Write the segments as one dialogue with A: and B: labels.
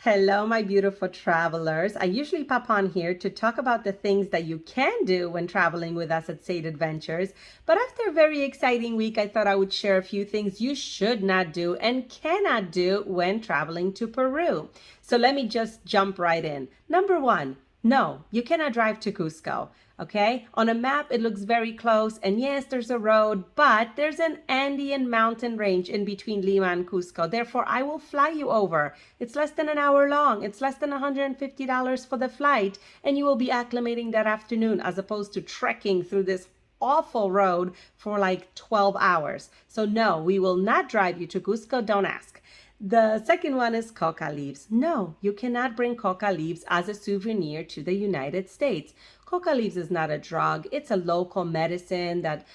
A: Hello, my beautiful travelers. I usually pop on here to talk about the things that you can do when traveling with us at Sade Adventures. But after a very exciting week, I thought I would share a few things you should not do and cannot do when traveling to Peru. So let me just jump right in. Number one, no, you cannot drive to Cusco. Okay, on a map it looks very close, and yes, there's a road, but there's an Andean mountain range in between Lima and Cusco. Therefore, I will fly you over. It's less than an hour long. It's less than $150 for the flight, and you will be acclimating that afternoon as opposed to trekking through this awful road for like 12 hours. So no, we will not drive you to Cusco. Don't ask. The second one is Coca Leaves. No, you cannot bring Coca Leaves as a souvenir to the United States. Coca Leaves is not a drug. It's a local medicine that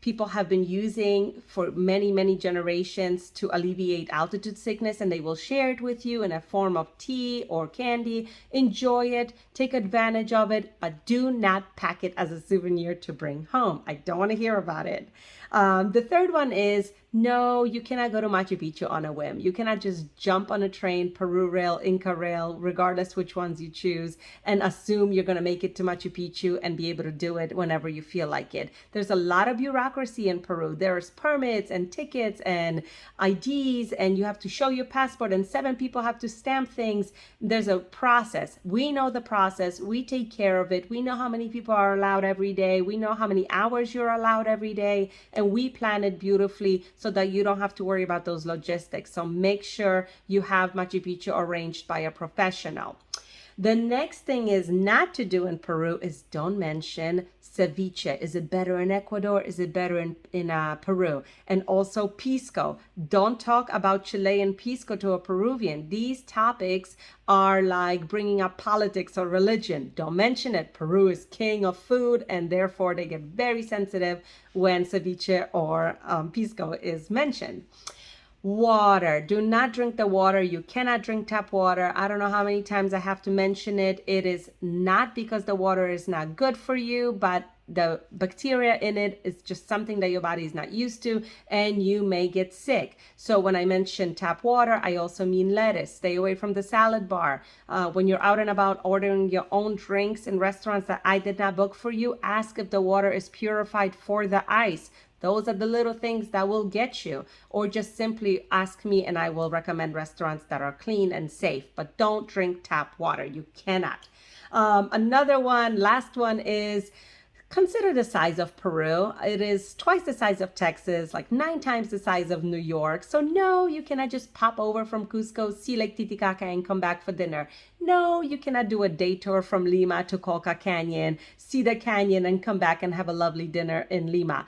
A: people have been using for many, many generations to alleviate altitude sickness, and they will share it with you in a form of tea or candy. Enjoy it, take advantage of it, but do not pack it as a souvenir to bring home. I don't want to hear about it. The third one is no, you cannot go to Machu Picchu on a whim. You cannot just jump on a train, Peru Rail, Inca Rail, regardless which ones you choose, and assume you're going to make it to Machu Picchu and be able to do it whenever you feel like it. There's a lot of bureaucracy in Peru. There's permits and tickets and IDs, and you have to show your passport, and 7 people have to stamp things. There's a process. We know the process. We take care of it. We know how many people are allowed every day. We know how many hours you're allowed every day, and we plan it beautifully so that you don't have to worry about those logistics. So make sure you have Machu Picchu arranged by a professional. The next thing is not to do in Peru is don't mention ceviche. Is it better in Ecuador? Is it better in Peru? And also pisco. Don't talk about Chilean pisco to a Peruvian. These topics are like bringing up politics or religion. Don't mention it. Peru is king of food, and therefore they get very sensitive when ceviche or pisco is mentioned. Water. Do not drink the water. You cannot drink tap water. I don't know how many times I have to mention it. It is not because the water is not good for you, but the bacteria in it is just something that your body is not used to, and you may get sick. So when I mention tap water, I also mean lettuce. Stay away from the salad bar. When you're out and about ordering your own drinks in restaurants that I did not book for you, ask if the water is purified for the ice. Those are the little things that will get you. Or just simply ask me and I will recommend restaurants that are clean and safe. But don't drink tap water. You cannot. Another one, last one is consider the size of Peru. It is twice the size of Texas, like 9 times the size of New York. So no, you cannot just pop over from Cusco, see Lake Titicaca and come back for dinner. No, you cannot do a day tour from Lima to Colca Canyon, see the canyon and come back and have a lovely dinner in Lima.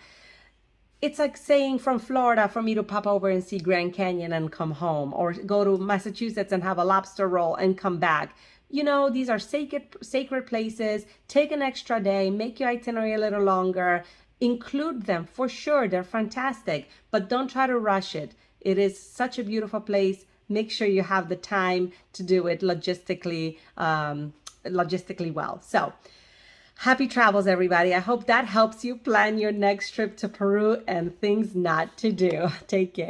A: It's like saying from Florida for me to pop over and see Grand Canyon and come home, or go to Massachusetts and have a lobster roll and come back. You know, these are sacred places. Take an extra day, make your itinerary a little longer, include them for sure. They're fantastic, but don't try to rush it. It is such a beautiful place. Make sure you have the time to do it logistically well. So, happy travels, everybody. I hope that helps you plan your next trip to Peru and things not to do. Take care.